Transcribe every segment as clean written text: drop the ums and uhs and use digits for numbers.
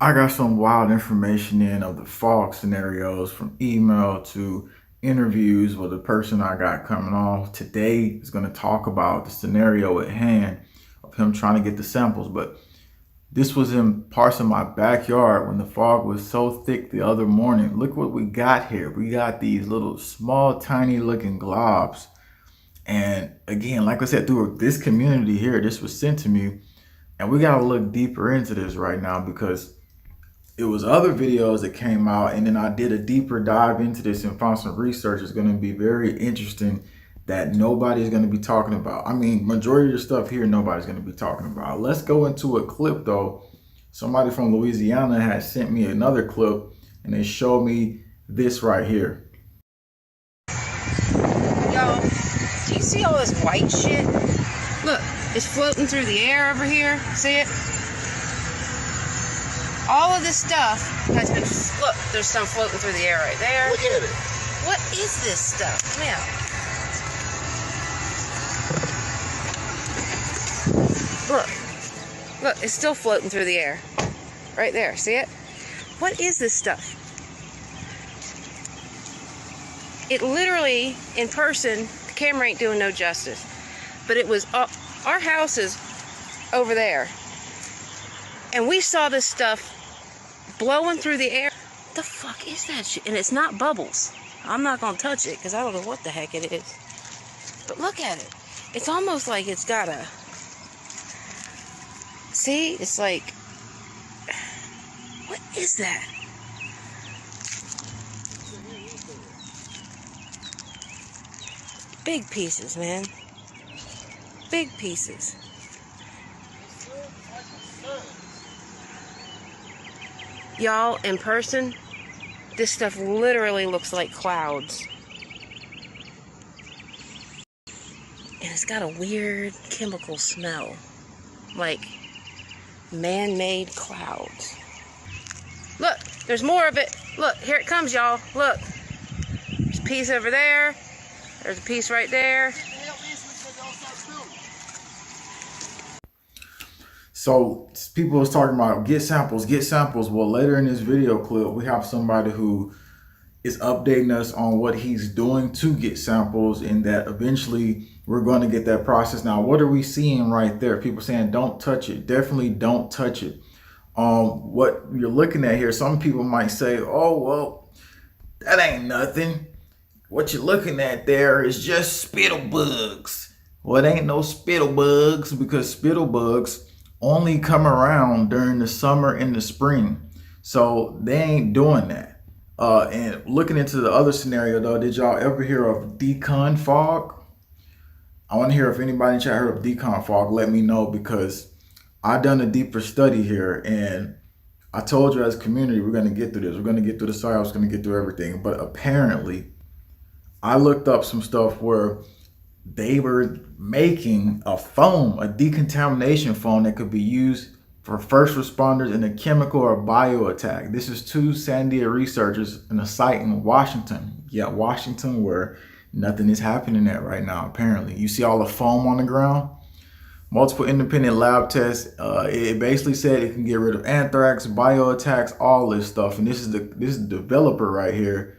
I got some wild information in of the fog scenarios from email to interviews with the person I got coming on. Today is going to talk about the scenario at hand of him trying to get the samples. But this was in parts of my backyard when the fog was so thick the other morning. Look what we got here. We got these little small, tiny looking globs. And again, like I said, through this community here, this was sent to me. And we got to look deeper into this right now because it was other videos that came out, and then I did a deeper dive into this and found some research that's going to be very interesting that nobody's going to be talking about. I mean, majority of the stuff here nobody's going to be talking about. Let's go into a clip though. Somebody from Louisiana had sent me another clip and they showed me this right here. Yo, do you see all this white shit? Look, it's floating through the air over here. See it? All of this stuff has been, look, there's some floating through the air right there. Look at it. What is this stuff? Come out. Look, it's still floating through the air. Right there, see it? What is this stuff? It literally, in person, the camera ain't doing no justice. But it was, our house is over there. And we saw this stuff blowing through the air. What the fuck is that shit? And it's not bubbles. I'm not gonna touch it because I don't know what the heck it is. But look at it. It's almost like it's got a... See? It's like... What is that? Big pieces, man. Big pieces. Y'all, in person, this stuff literally looks like clouds. And it's got a weird chemical smell. Like man-made clouds. Look, there's more of it. Look, here it comes, y'all. Look. There's a piece over there. There's a piece right there. So people was talking about get samples, get samples. Well, later in this video clip, we have somebody who is updating us on what he's doing to get samples, and that eventually we're going to get that process. Now, what are we seeing right there? People saying don't touch it. Definitely don't touch it. What you're looking at here, some people might say, oh, well, that ain't nothing. What you're looking at there is just spittle bugs. Well, it ain't no spittle bugs because spittle bugs only come around during the summer and the spring. So they ain't doing that. And looking into the other scenario though, did y'all ever hear of decon fog? I want to hear if anybody in chat heard of decon fog. Let me know because I've done a deeper study here, and I told you as a community, we're going to get through this. We're going to get through the science, we're going to get through everything. But apparently, I looked up some stuff where they were making a foam, a decontamination foam that could be used for first responders in a chemical or bio attack. This is two Sandia researchers in a site in Washington. Yeah, Washington, where nothing is happening at right now, apparently. You see all the foam on the ground? Multiple independent lab tests. It basically said it can get rid of anthrax, bio attacks, all this stuff. And this is the developer right here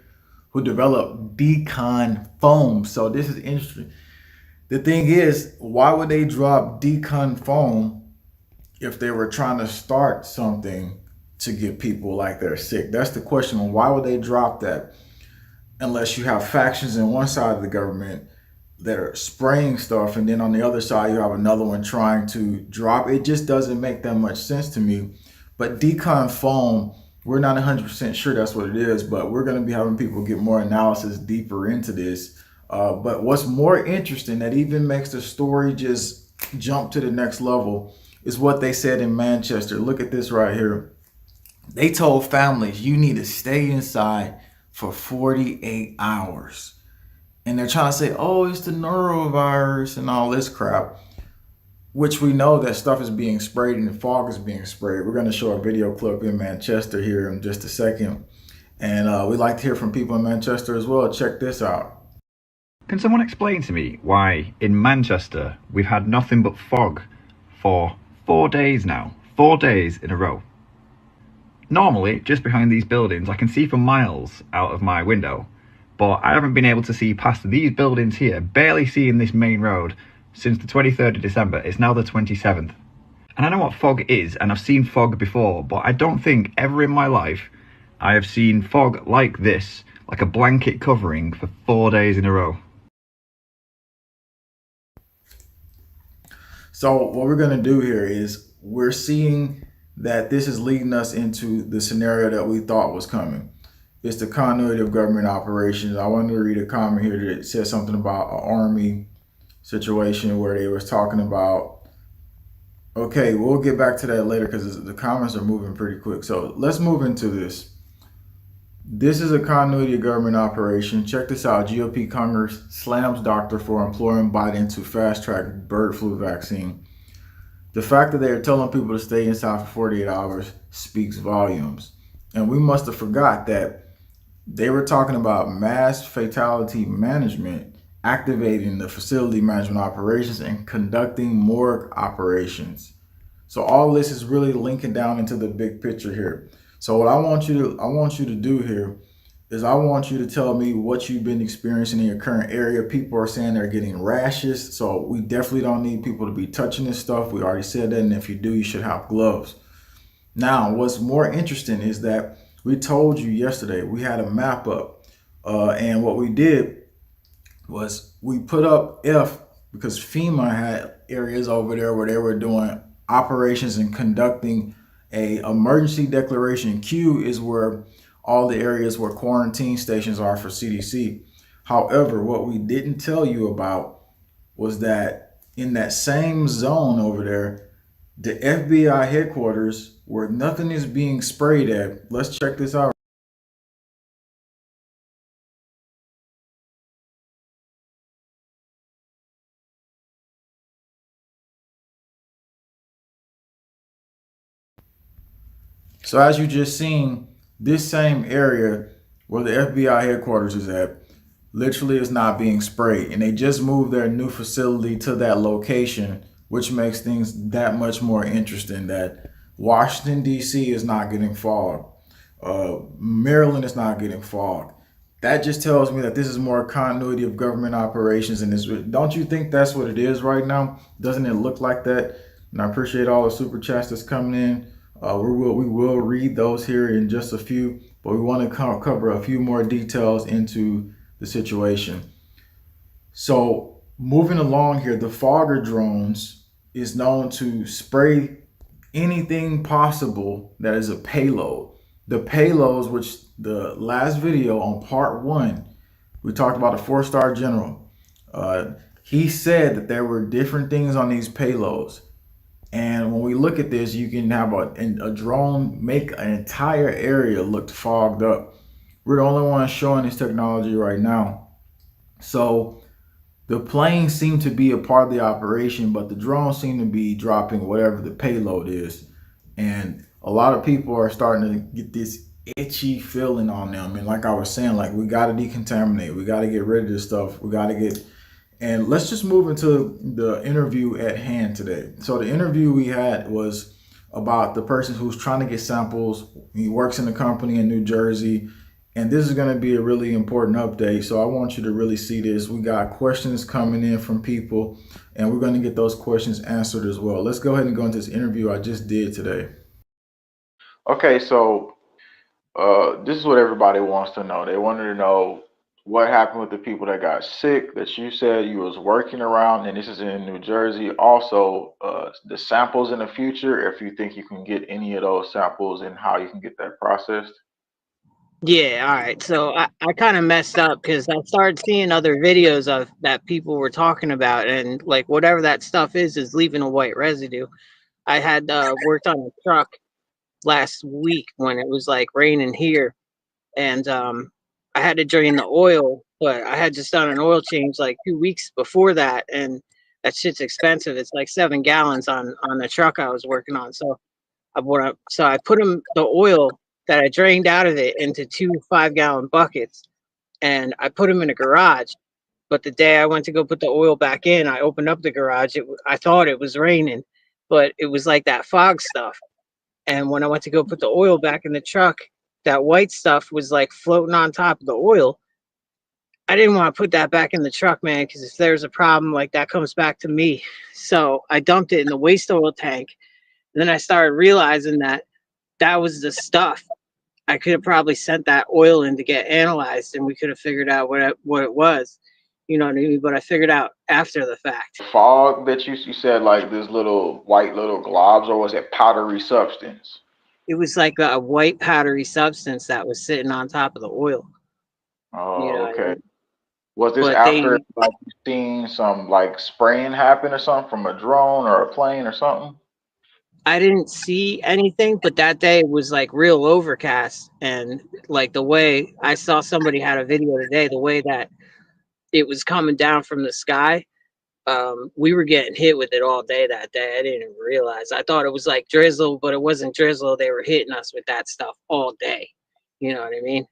who developed decon foam. So this is interesting. The thing is, why would they drop decon foam if they were trying to start something to get people like they're sick? That's the question. Why would they drop that? Unless you have factions in one side of the government that are spraying stuff, and then on the other side you have another one trying to drop. It just doesn't make that much sense to me. But decon foam, we're not 100% sure that's what it is, but we're going to be having people get more analysis deeper into this. But what's more interesting that even makes the story just jump to the next level is what they said in Manchester. Look at this right here. They told families you need to stay inside for 48 hours. And they're trying to say, oh, it's the norovirus and all this crap, which we know that stuff is being sprayed and the fog is being sprayed. We're going to show a video clip in Manchester here in just a second. And we'd like to hear from people in Manchester as well. Check this out. Can someone explain to me why in Manchester we've had nothing but fog for 4 days now? 4 days in a row. Normally, just behind these buildings, I can see for miles out of my window, but I haven't been able to see past these buildings here, barely seeing this main road, since the 23rd of December. It's now the 27th. And I know what fog is, and I've seen fog before, but I don't think ever in my life I have seen fog like this, like a blanket covering for 4 days in a row. So what we're going to do here is we're seeing that this is leading us into the scenario that we thought was coming. It's the continuity of government operations. I wanted to read a comment here that said something about an army situation where they was talking about, okay, we'll get back to that later because the comments are moving pretty quick. So let's move into this. This is a continuity of government operation. Check this out. GOP Congress slams doctor for imploring Biden to fast track bird flu vaccine. The fact that they are telling people to stay inside for 48 hours speaks volumes. And we must have forgot that they were talking about mass fatality management, activating the facility management operations and conducting morgue operations. So all this is really linking down into the big picture here. So what I want you to do here is I want you to tell me what you've been experiencing in your current area. People are saying they're getting rashes, so we definitely don't need people to be touching this stuff. We already said that, and if you do, you should have gloves. Now, what's more interesting is that we told you yesterday we had a map up, and what we did was we put up F because FEMA had areas over there where they were doing operations and conducting a emergency declaration. Q is where all the areas where quarantine stations are for CDC. However, what we didn't tell you about was that in that same zone over there, the FBI headquarters where nothing is being sprayed at. Let's check this out. So as you just seen, this same area where the FBI headquarters is at literally is not being sprayed. And they just moved their new facility to that location, which makes things that much more interesting that Washington, D.C. is not getting fogged. Maryland is not getting fogged. That just tells me that this is more continuity of government operations. And this, don't you think that's what it is right now? Doesn't it look like that? And I appreciate all the super chats that's coming in. We will read those here in just a few, but we want to cover a few more details into the situation. So moving along here, the fogger drones is known to spray anything possible that is a payload. The payloads, which the last video on part 1, we talked about a 4-star general. He said that there were different things on these payloads. And when we look at this, you can have a drone make an entire area look fogged up. We're the only ones showing this technology right now. So the planes seem to be a part of the operation, but the drones seem to be dropping whatever the payload is. And a lot of people are starting to get this itchy feeling on them. And like I was saying, like we got to decontaminate. We got to get rid of this stuff. We got to get... And let's just move into the interview at hand today. So the interview we had was about the person who's trying to get samples. He works in a company in New Jersey. And this is going to be a really important update. So I want you to really see this. We got questions coming in from people, and we're going to get those questions answered as well. Let's go ahead and go into this interview I just did today. Okay, so this is what everybody wants to know. They wanted to know what happened with the people that got sick that you said you was working around, and this is in New Jersey. Also, the samples in the future, if you think you can get any of those samples and how you can get that processed. Yeah, all right. So I kind of messed up because I started seeing other videos of that people were talking about, and like whatever that stuff is leaving a white residue. I had worked on a truck last week when it was like raining here, and I had to drain the oil, but I had just done an oil change like 2 weeks before that, and that shit's expensive. It's like 7 gallons on the truck I was working on. So I put the oil that I drained out of it into 2 5-gallon buckets, and I put them in a garage. But the day I went to go put the oil back in, I opened up the garage. I thought it was raining, but it was like that fog stuff. And when I went to go put the oil back in the truck, that white stuff was like floating on top of the oil. I didn't want to put that back in the truck, man, because if there's a problem, like that comes back to me. So I dumped it in the waste oil tank. And then I started realizing that that was the stuff. I could have probably sent that oil in to get analyzed, and we could have figured out what it was. You know what I mean? But I figured out after the fact. Fog that you said like this little white little globs, or was it powdery substance? It was like a white powdery substance that was sitting on top of the oil. You know Oh, what I okay. mean? Was this But after they, like you seen some like spraying happen or something from a drone or a plane or something? I didn't see anything, but that day it was like real overcast. And like the way I saw somebody had a video today, the way that it was coming down from the sky, we were getting hit with it all day that day. I didn't even realize. I thought it was like drizzle, but it wasn't drizzle. They were hitting us with that stuff all day. You know what I mean?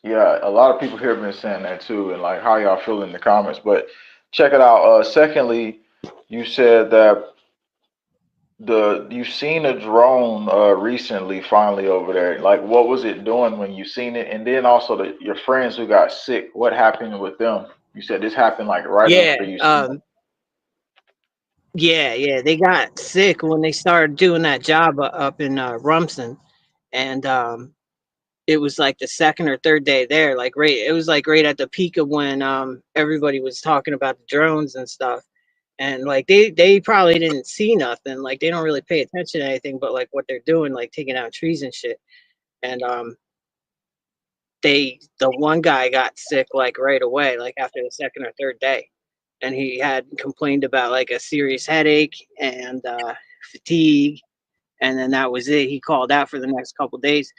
Yeah, a lot of people here have been saying that too, and like how y'all feel in the comments. But check it out. Secondly, you said that you've seen a drone recently, finally over there. Like, what was it doing when you seen it? And then also your friends who got sick. What happened with them? You said this happened like right Yeah. after you seen it. Yeah. They got sick when they started doing that job up in Rumson, and it was like the second or third day there. Like it was like right at the peak of when everybody was talking about the drones and stuff. And like they probably didn't see nothing. Like they don't really pay attention to anything but like what they're doing, like taking out trees and shit. And the one guy got sick like right away, like after the second or third day, and he had complained about like a serious headache and fatigue, and then that was it. He called out for the next couple days,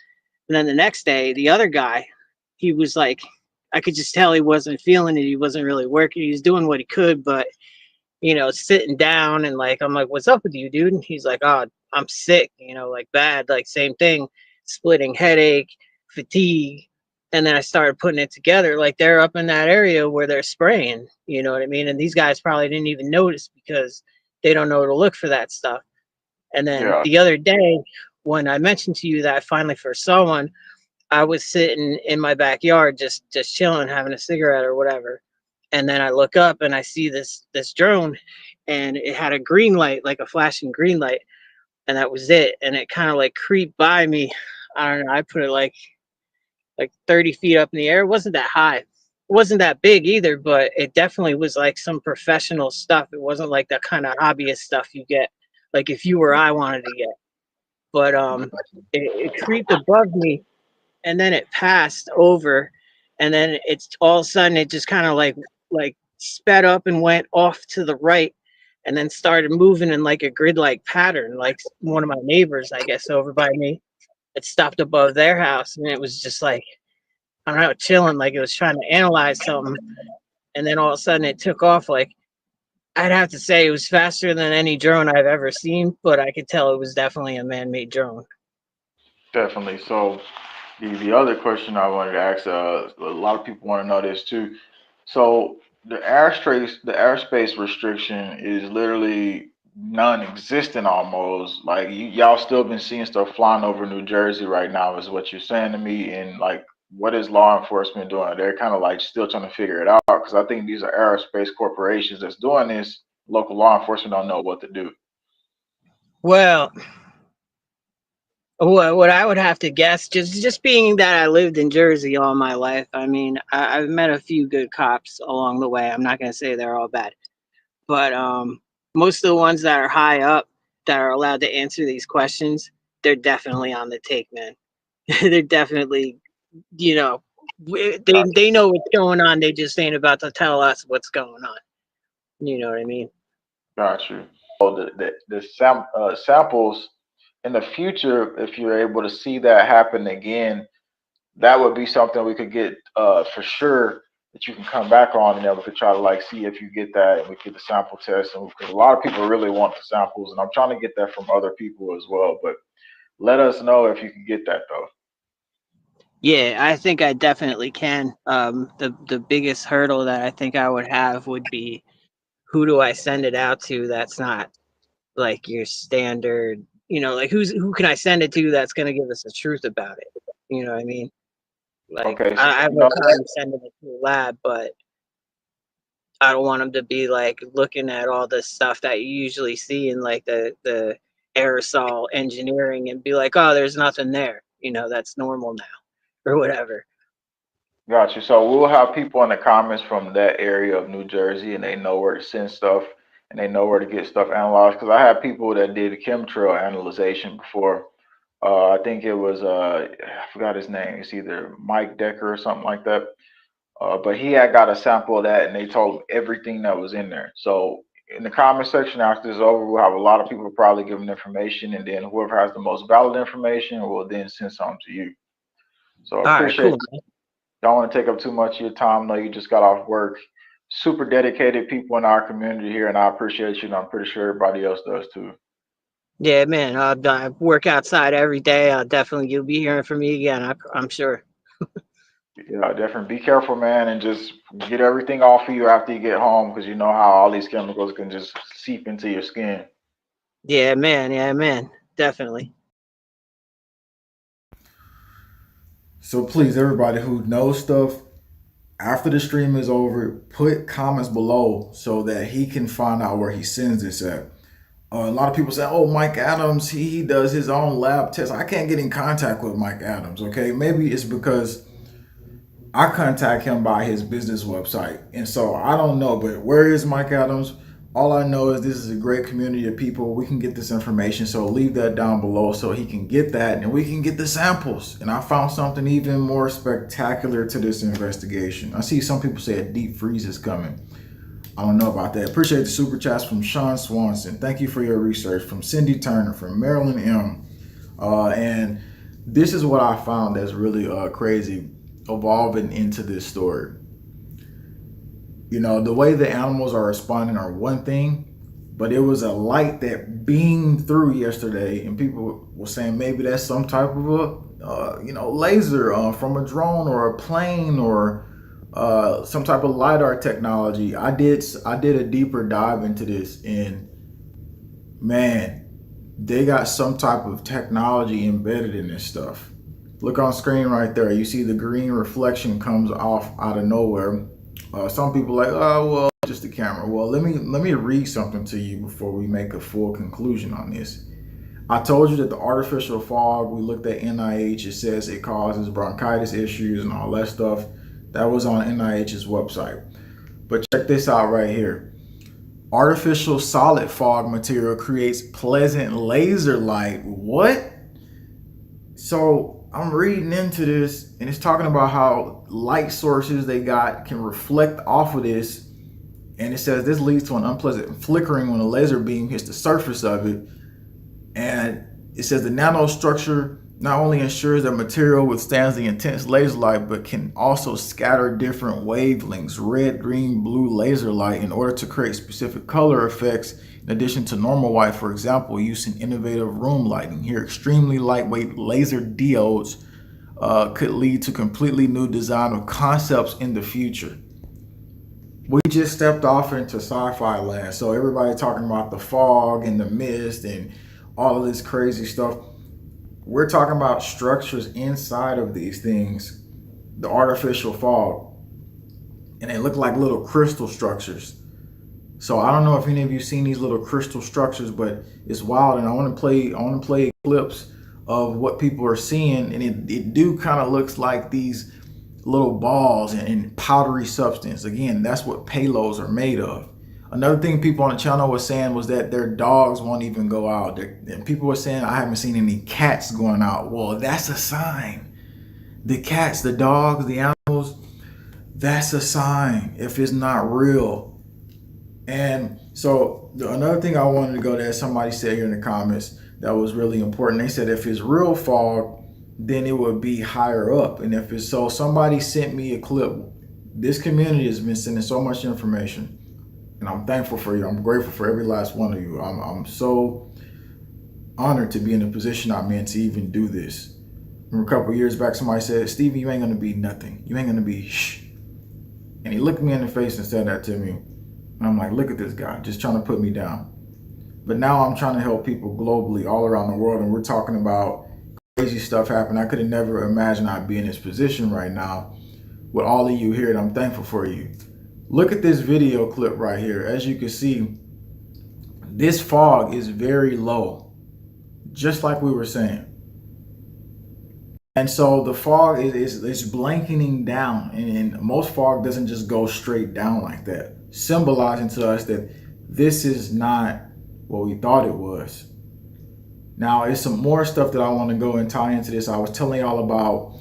and then the next day the other guy, he was like, I could just tell he wasn't feeling it. He wasn't really working. He was doing what he could, but sitting down, and like I'm like, what's up with you, dude? And he's like, oh, I'm sick, like bad, like same thing, splitting headache, fatigue. And then I started putting it together, like they're up in that area where they're spraying, you know what I mean? And these guys probably didn't even notice because they don't know to look for that stuff. And then Yeah, the other day, when I mentioned to you that I finally first saw one, I was sitting in my backyard, just chilling, having a cigarette or whatever. And then I look up and I see this drone, and it had a green light, like a flashing green light, and that was it. And it kind of like creeped by me. I don't know. I put it like 30 feet up in the air. It wasn't that high. It wasn't that big either, but it definitely was like some professional stuff. It wasn't like the kind of hobbyist stuff you get, like if you or I wanted to get. But it creeped above me, and then it passed over, and then it's all of a sudden it just kind of like sped up and went off to the right, and then started moving in like a grid like pattern, like one of my neighbors, I guess, over by me. It stopped above their house, and it was just like, I don't know, chilling, like it was trying to analyze something. And then all of a sudden it took off. Like, I'd have to say it was faster than any drone I've ever seen, but I could tell it was definitely a man-made drone. definitely. So the other question I wanted to ask, a lot of people want to know this too. So the airspace restriction is literally non-existent almost. Like y'all still been seeing stuff flying over New Jersey right now, is what you're saying to me. And like, what is law enforcement doing? They're kind of like still trying to figure it out because I think these are aerospace corporations that's doing this. Local law enforcement don't know what to do. Well, what I would have to guess, just being that I lived in Jersey all my life, I mean, I've met a few good cops along the way. I'm not going to say they're all bad, but most of the ones that are high up that are allowed to answer these questions, they're definitely on the take, man. They're definitely, you know, they know what's going on. They just ain't about to tell us what's going on. You know what I mean? Got you. So the samples in the future, if you're able to see that happen again, that would be something we could get for sure that you can come back on, and then we could try to like see if you get that, and we get the sample test, and because a lot of people really want the samples, and I'm trying to get that from other people as well. But let us know if you can get that though. Yeah, I think I definitely can. The biggest hurdle that I think I would have would be, who do I send it out to that's not like your standard you know, like who can I send it to that's gonna give us the truth about it? You know what I mean? Like Okay, so I have you no know, problem sending it to a lab, but I don't want them to be like looking at all the stuff that you usually see in like the aerosol engineering and be like, oh, there's nothing there. You know, that's normal now or whatever. got you. So we'll have people in the comments from that area of New Jersey, and they know where to send stuff, and they know where to get stuff analyzed. Because I had people that did chemtrail analyzation before. I think it was I forgot his name. It's either Mike Decker or something like that. But he had got a sample of that, and they told him everything that was in there. So in the comment section after this is over, we'll have a lot of people probably giving information, and then whoever has the most valid information will then send something to you. So I All right, appreciate. cool, man. Don't want to take up too much of your time. I know you just got off work. Super dedicated people in our community here, and I appreciate you, and I'm pretty sure everybody else does too. Yeah, man. I work outside every day. Definitely, you'll be hearing from me again. I'm sure. Yeah, definitely be careful, man, and just get everything off of you after you get home, because you know how all these chemicals can just seep into your skin. Yeah, man. Yeah, man. Definitely. So please, everybody who knows stuff, after the stream is over, put comments below so that he can find out where he sends this at. A lot of people say, "Oh, Mike Adams, he does his own lab tests." I can't get in contact with Mike Adams. Okay, maybe it's because I contact him by his business website. And so I don't know, but where is Mike Adams? All I know is this is a great community of people. We can get this information. So leave that down below so he can get that and we can get the samples. And I found something even more spectacular to this investigation. I see some people say a deep freeze is coming. I don't know about that. Appreciate the super chats from Sean Swanson. Thank you for your research. From Cindy Turner, from Marilyn M. And this is what I found that's really crazy evolving into this story. You know, the way the animals are responding are one thing, but it was a light that beamed through yesterday, and people were saying maybe that's some type of a laser from a drone or a plane or some type of lidar technology. I did a deeper dive into this, and man, they got some type of technology embedded in this stuff. Look on screen right there. You see the green reflection comes off out of nowhere. Some people are like, oh, well, just the camera. Well, let me read something to you before we make a full conclusion on this. I told you that the artificial fog, we looked at NIH, it says it causes bronchitis issues and all that stuff. That was on NIH's website. But check this out right here. Artificial solid fog material creates pleasant laser light. What? So I'm reading into this, and it's talking about how light sources they got can reflect off of this, and it says this leads to an unpleasant flickering when a laser beam hits the surface of it. And it says the nanostructure not only ensures that material withstands the intense laser light, but can also scatter different wavelengths, red, green, blue laser light, in order to create specific color effects in addition to normal white. For example, using innovative room lighting. Here, extremely lightweight laser diodes could lead to completely new design of concepts in the future. We just stepped off into sci-fi land. So everybody talking about the fog and the mist and all of this crazy stuff. We're talking about structures inside of these things, the artificial fog, and they look like little crystal structures. So I don't know if any of you seen these little crystal structures, but it's wild. And I want to play clips of what people are seeing, and it do kind of looks like these little balls and powdery substance. Again, that's what payloads are made of. Another thing people on the channel were saying was that their dogs won't even go out. And people were saying, I haven't seen any cats going out. Well, that's a sign. The cats, the dogs, the animals, that's a sign if it's not real. And so another thing I wanted to go there, somebody said here in the comments that was really important. They said if it's real fog, then it would be higher up. And if it's so, somebody sent me a clip. This community has been sending so much information. And I'm thankful for you. I'm grateful for every last one of you. I'm so honored to be in the position I'm in to even do this. Remember a couple of years back, somebody said, Stevie, you ain't gonna be nothing. You ain't gonna be shh. And he looked me in the face and said that to me. And I'm like, look at this guy, just trying to put me down. But now I'm trying to help people globally all around the world, and we're talking about crazy stuff happening. I could have never imagined I'd be in this position right now with all of you here, and I'm thankful for you. Look at this video clip right here. As you can see, this fog is very low, just like we were saying. And so the fog is blanketing down, and most fog doesn't just go straight down like that, symbolizing to us that this is not what we thought it was. Now, it's some more stuff that I want to go and tie into this. I was telling y'all about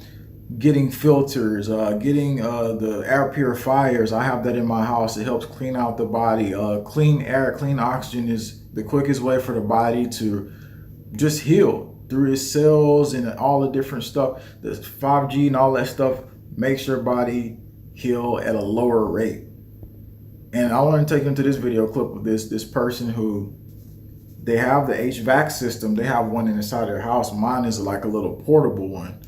getting filters, getting the air purifiers. I have that in my house. It helps clean out the body. Clean air, clean oxygen is the quickest way for the body to just heal through its cells and all the different stuff. The 5G and all that stuff makes your body heal at a lower rate. And I want to take you into this video clip of this person who, they have the HVAC system. They have one inside their house. Mine is like a little portable one.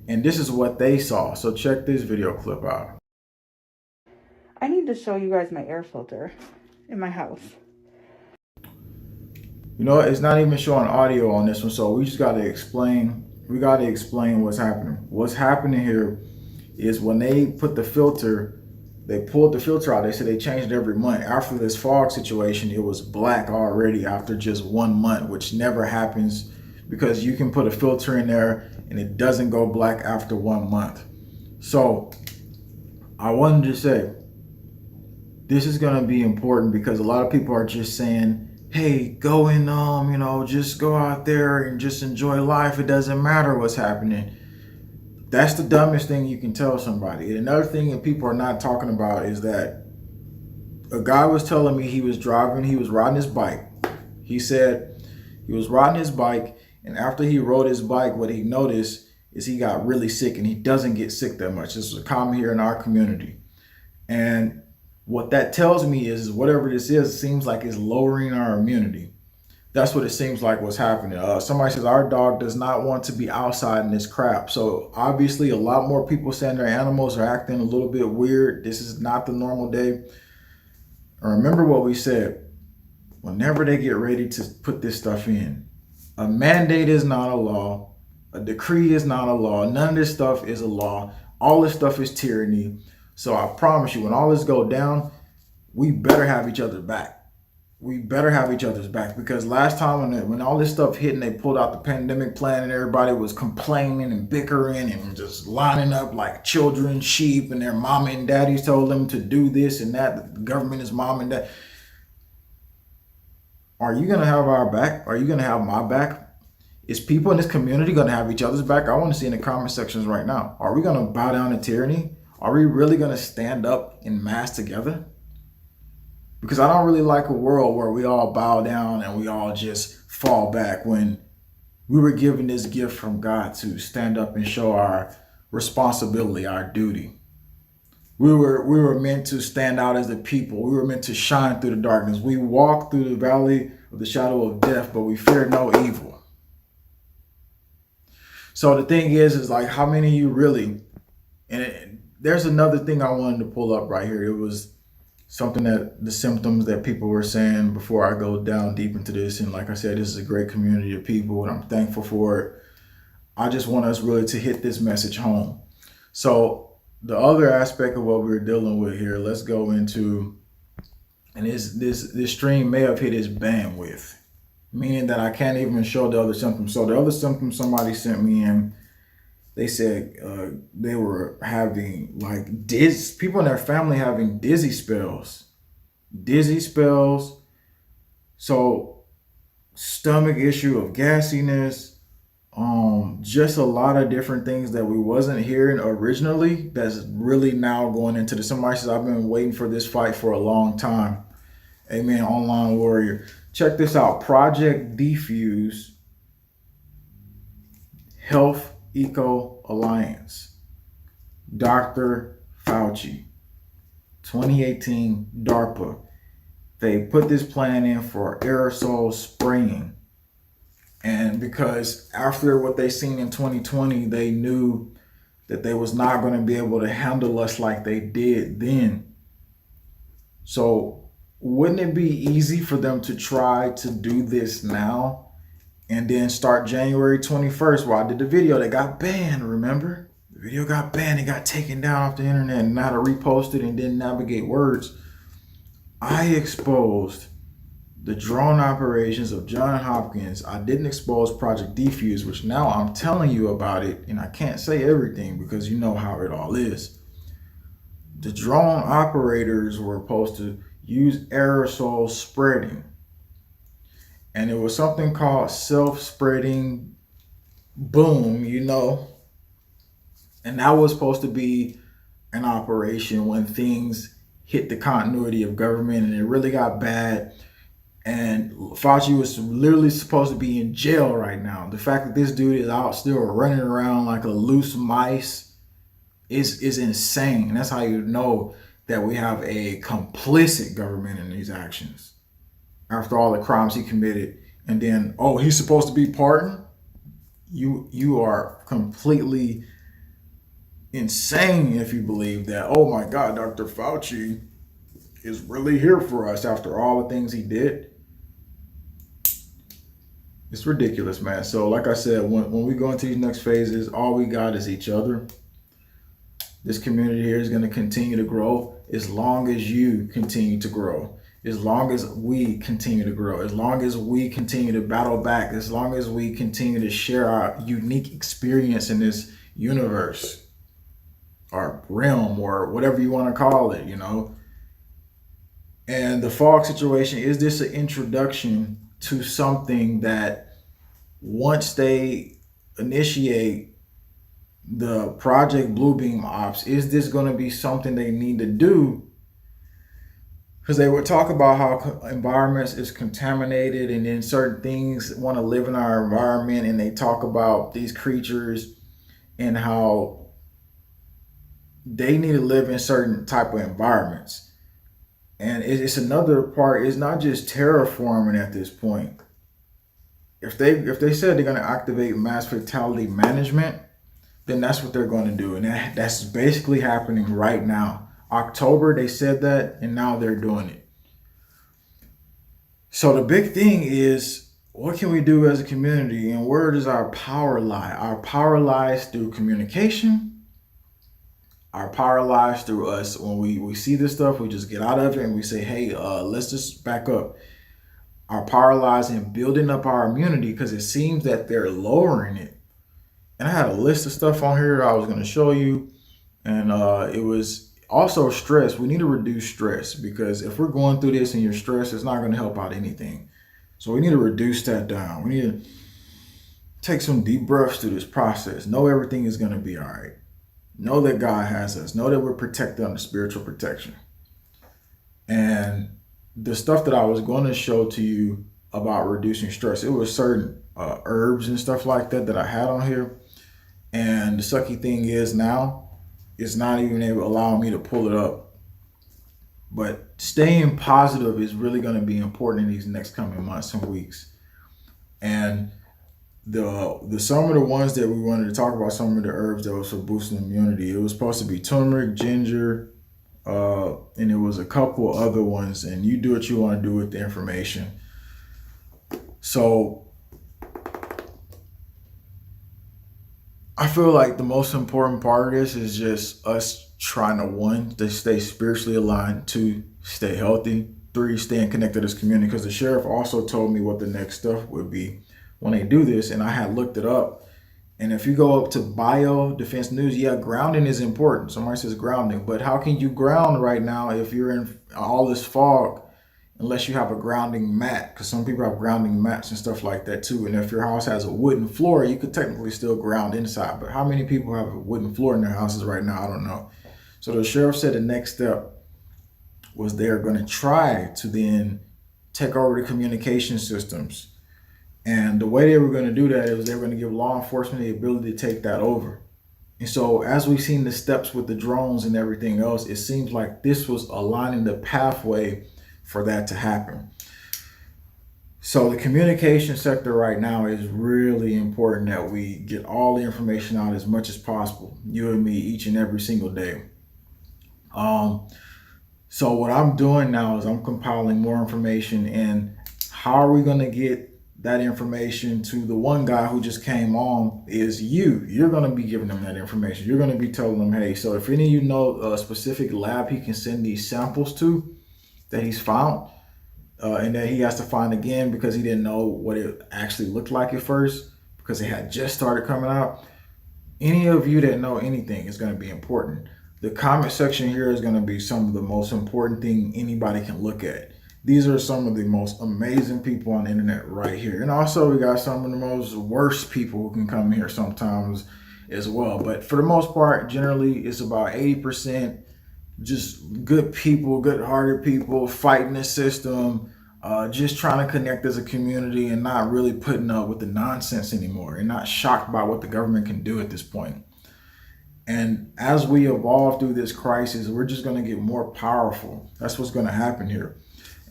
And this is what they saw. So check this video clip out. I need to show you guys my air filter in my house. You know, it's not even showing audio on this one, so we just got to explain. We got to explain what's happening. What's happening here is when they put the filter, they pulled the filter out. They said they changed it every month. After this fog situation, it was black already after just 1 month, which never happens because you can put a filter in there and it doesn't go black after 1 month. So I wanted to say, this is going to be important because a lot of people are just saying, hey, go and, just go out there and just enjoy life. It doesn't matter what's happening. That's the dumbest thing you can tell somebody. And another thing that people are not talking about is that a guy was telling me he was riding his bike. He said he was riding his bike, and after he rode his bike, what he noticed is he got really sick, and he doesn't get sick that much. This is common here in our community. And what that tells me is whatever this is, it seems like it's lowering our immunity. That's what it seems like what's happening. Somebody says our dog does not want to be outside in this crap. So obviously a lot more people saying their animals are acting a little bit weird. This is not the normal day. And remember what we said, whenever they get ready to put this stuff in, a mandate is not a law. A decree is not a law. None of this stuff is a law. All this stuff is tyranny. So I promise you, when all this go down, we better have each other's back. We better have each other's back, because last time when all this stuff hit and they pulled out the pandemic plan and everybody was complaining and bickering and just lining up like children, sheep, and their mama and daddies told them to do this and that. The government is mom and dad. Are you going to have our back? Are you going to have my back? Is people in this community going to have each other's back? I want to see in the comment sections right now. Are we going to bow down to tyranny? Are we really going to stand up in mass together? Because I don't really like a world where we all bow down and we all just fall back when we were given this gift from God to stand up and show our responsibility, our duty. We were meant to stand out as the people. We were meant to shine through the darkness. We walked through the valley of the shadow of death, but we feared no evil. So the thing is like, how many of you really, there's another thing I wanted to pull up right here. It was something that the symptoms that people were saying before I go down deep into this. And like I said, this is a great community of people and I'm thankful for it. I just want us really to hit this message home. So the other aspect of what we're dealing with here, let's go into, and this stream may have hit its bandwidth, meaning that I can't even show the other symptoms. So the other symptoms somebody sent me in, they said they were having like people in their family having dizzy spells. So stomach issue of gassiness, just a lot of different things that we wasn't hearing originally that's really now going into the. Somebody says, I've been waiting for this fight for a long time. Amen, online warrior. Check this out. Project Defuse Health Eco Alliance, Dr. Fauci, 2018 DARPA. They put this plan in for aerosol spraying. And because after what they seen in 2020, they knew that they was not going to be able to handle us like they did then. So wouldn't it be easy for them to try to do this now and then start January 21st where I did the video that got banned, remember? The video got banned, it got taken down off the internet and now to repost it and then navigate words. I exposed the drone operations of Johns Hopkins. I didn't expose Project Defuse, which now I'm telling you about it, and I can't say everything because you know how it all is. The drone operators were supposed to use aerosol spreading, and it was something called self-spreading boom, and that was supposed to be an operation when things hit the continuity of government and it really got bad. And Fauci was literally supposed to be in jail right now. The fact that this dude is out still running around like a loose mice is insane. And that's how you know that we have a complicit government in these actions. After all the crimes he committed, and then, oh, he's supposed to be pardoned? You are completely insane if you believe that, oh my God, Dr. Fauci is really here for us after all the things he did. It's ridiculous, man. So like I said, when we go into these next phases, all we got is each other. This community here is going to continue to grow as long as you continue to grow, as long as we continue to grow, as long as we continue to battle back, as long as we continue to share our unique experience in this universe, or realm, or whatever you want to call it, And the fog situation, is this an introduction to something that once they initiate the Project Bluebeam ops, is this going to be something they need to do? Because they would talk about how environments is contaminated and then certain things want to live in our environment, and they talk about these creatures and how they need to live in certain type of environments. And it's another part. It's not just terraforming at this point. If they said they're going to activate mass fatality management, then that's what they're going to do. And that's basically happening right now. October, they said that, and now they're doing it. So the big thing is, what can we do as a community, and where does our power lie? Our power lies through communication. Our power lies through us. When we see this stuff, we just get out of it and we say, hey, let's just back up. Our power lies in building up our immunity, because it seems that they're lowering it. And I had a list of stuff on here I was going to show you. And it was also stress. We need to reduce stress, because if we're going through this and you're stressed, it's not going to help out anything. So we need to reduce that down. We need to take some deep breaths through this process. Know everything is going to be all right. Know that God has us. Know that we're protected under spiritual protection. And the stuff that I was going to show to you about reducing stress, it was certain herbs and stuff like that I had on here. And the sucky thing is now, it's not even able to allow me to pull it up. But staying positive is really going to be important in these next coming months and weeks. And some of the ones that we wanted to talk about, some of the herbs that was for boosting immunity, it was supposed to be turmeric, ginger, and there was a couple other ones, and you do what you want to do with the information. So I feel like the most important part of this is just us trying to, 1, to stay spiritually aligned, 2, stay healthy, 3, staying connected as community, because the sheriff also told me what the next stuff would be when they do this, and I had looked it up. And if you go up to Bio Defense News, yeah, grounding is important. Somebody says grounding, but how can you ground right now if you're in all this fog, unless you have a grounding mat? Because some people have grounding mats and stuff like that too. And if your house has a wooden floor, you could technically still ground inside. But how many people have a wooden floor in their houses right now? I don't know. So the sheriff said the next step was they're going to try to then take over the communication systems. And the way they were going to do that is they were going to give law enforcement the ability to take that over. And so as we've seen the steps with the drones and everything else, it seems like this was aligning the pathway for that to happen. So the communication sector right now is really important that we get all the information out as much as possible, you and me, each and every single day. So what I'm doing now is I'm compiling more information. And how are we going to get that information to the one guy who just came on? Is you're going to be giving them that information. You're going to be telling them, hey, so if any of you know a specific lab he can send these samples to that he's found, and that he has to find again because he didn't know what it actually looked like at first because it had just started coming out. Any of you that know anything is going to be important. The comment section here is going to be some of the most important thing anybody can look at. These are some of the most amazing people on the internet right here. And also we got some of the most worst people who can come here sometimes as well. But for the most part, generally it's about 80% just good people, good-hearted people fighting the system, just trying to connect as a community and not really putting up with the nonsense anymore and not shocked by what the government can do at this point. And as we evolve through this crisis, we're just going to get more powerful. That's what's going to happen here.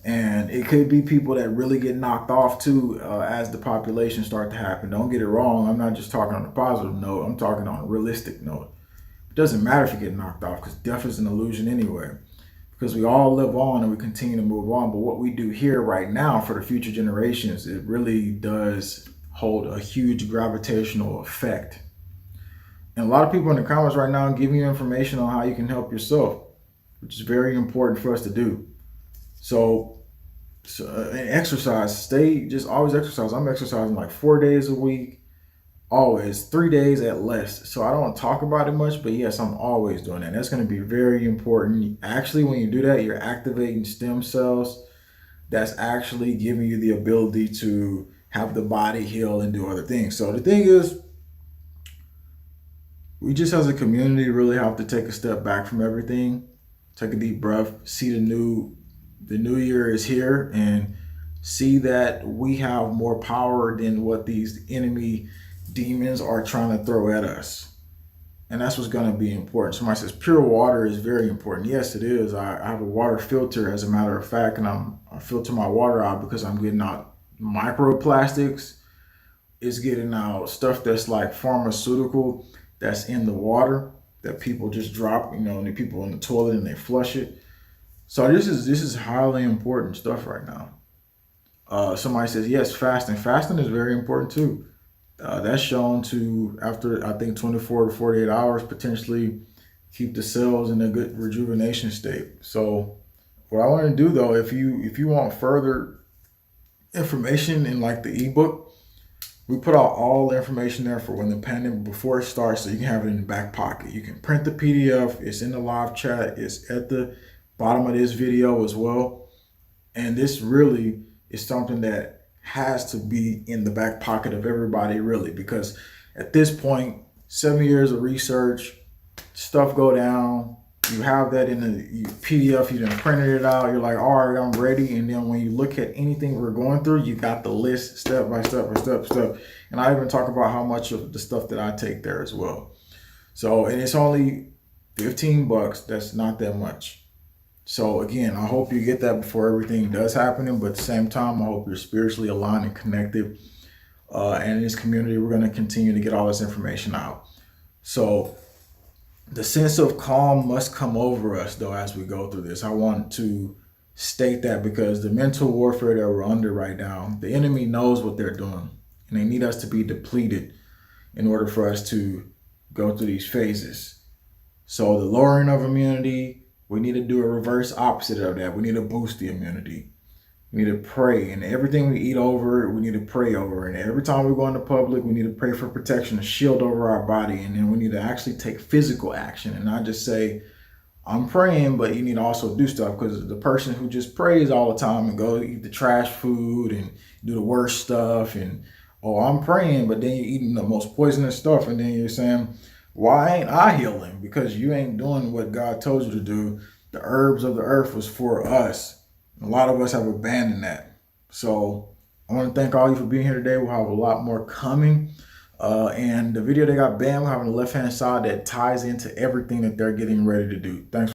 And it could be people that really get knocked off too as the population start to happen. Don't get it wrong. I'm not just talking on a positive note. I'm talking on a realistic note. It doesn't matter if you get knocked off because death is an illusion anyway, because we all live on and we continue to move on. But what we do here right now for the future generations, it really does hold a huge gravitational effect. And a lot of people in the comments right now giving you information on how you can help yourself, which is very important for us to do. So and exercise, just always exercise. I'm exercising like 4 days a week. Always 3 days at least. So I don't talk about it much, but yes, I'm always doing that. That's going to be very important. Actually, when you do that, you're activating stem cells. That's actually giving you the ability to have the body heal and do other things. So the thing is, we just as a community really have to take a step back from everything, take a deep breath, see the new year is here, and see that we have more power than what these enemy demons are trying to throw at us. And that's what's going to be important. Somebody says pure water is very important. Yes, it is. I have a water filter, as a matter of fact, and I filter my water out because I'm getting out microplastics. It's getting out stuff that's like pharmaceutical that's in the water that people just drop, and the people in the toilet and they flush it. So this is highly important stuff right now. Somebody says yes, fasting. Fasting is very important too. That's shown to, after I think 24 to 48 hours, potentially keep the cells in a good rejuvenation state. So what I want to do though, if you want further information in like the ebook, we put out all the information there for when the pandemic, before it starts, so you can have it in the back pocket. You can print the PDF. It's in the live chat. It's at the bottom of this video as well. And this really is something that has to be in the back pocket of everybody, really, because at this point, 7 years of research, stuff go down, you have that in the PDF, you done printed it out, you're like, all right, I'm ready. And then when you look at anything we're going through, you got the list step by step by step by step. And I even talk about how much of the stuff that I take there as well. So, and it's only $15. That's not that much. So again, I hope you get that before everything does happen. But at the same time, I hope you're spiritually aligned and connected. And in this community, we're going to continue to get all this information out. So the sense of calm must come over us, though, as we go through this. I want to state that because the mental warfare that we're under right now, the enemy knows what they're doing. And they need us to be depleted in order for us to go through these phases. So the lowering of immunity, we need to do a reverse opposite of that. We need to boost the immunity. We need to pray, and everything we eat over, we need to pray over. And every time we go into public, we need to pray for protection, a shield over our body. And then we need to actually take physical action and not just say, I'm praying, but you need to also do stuff, because the person who just prays all the time and go eat the trash food and do the worst stuff and, oh, I'm praying, but then you're eating the most poisonous stuff. And then you're saying, why ain't I healing? Because you ain't doing what God told you to do. The herbs of the earth was for us. A lot of us have abandoned that. So I want to thank all you for being here today. We'll have a lot more coming. And the video that got banned, we'll have on the left-hand side that ties into everything that they're getting ready to do. Thanks.